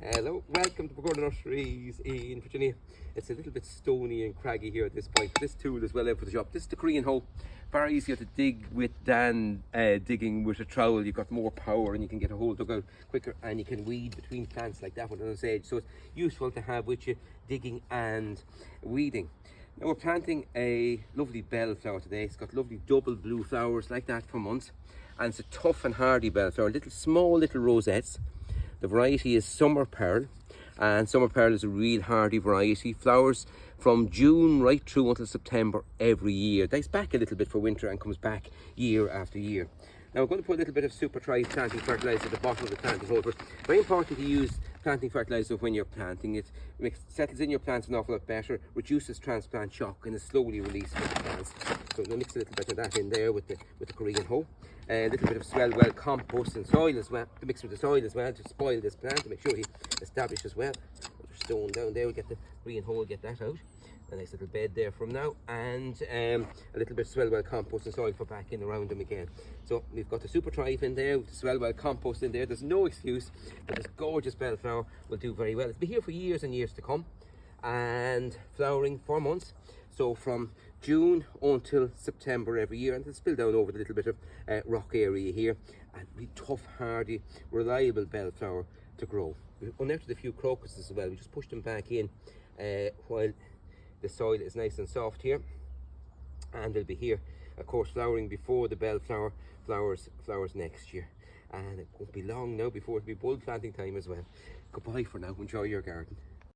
Hello, welcome to Pergola Nurseries in Virginia. It's a little bit stony and craggy here at this point. This tool is well out for the job. This is the Korean hoe. Far easier to dig with than digging with a trowel. You've got more power and you can get a hole dug out quicker, and you can weed between plants like that one on its edge. So it's useful to have with you digging and weeding. Now we're planting a lovely bellflower today. It's got lovely double blue flowers like that for months, and it's a tough and hardy bellflower. Small little rosettes. The variety is Summer Pearl, and Summer Pearl is a real hardy variety. Flowers from June right through until September every year. Dies back a little bit for winter and comes back year after year. Now we're going to put a little bit of Super Tri planting fertilizer at the bottom of the planting hole. Very important to use planting fertilizer when you're planting it. It settles in your plants an awful lot better, reduces transplant shock, and is slowly released from the plants. So we'll mix a little bit of that in there with the Korean hoe. A little bit of swell well compost and soil as well, to mix with the soil as well, to spoil this plant, to make sure he establishes well. Put a stone down there, we'll get the Korean hoe, get that out. A nice little bed there from now, and a little bit of swell well compost and soil for back in around them again. So we've got the Super Thrive in there, with the swell well compost in there. There's no excuse that this gorgeous bellflower will do very well. It's been here for years and years to come, and flowering for months. So from June until September every year, and it'll spill down over the little bit of rock area here, and be tough, hardy, reliable bellflower to grow. We've unearthed a few crocuses as well. We just pushed them back in while the soil is nice and soft here, and they'll be here, of course, flowering before the bellflower flowers next year. And it won't be long now before it'll be bulb planting time as well. Goodbye for now. Enjoy your garden.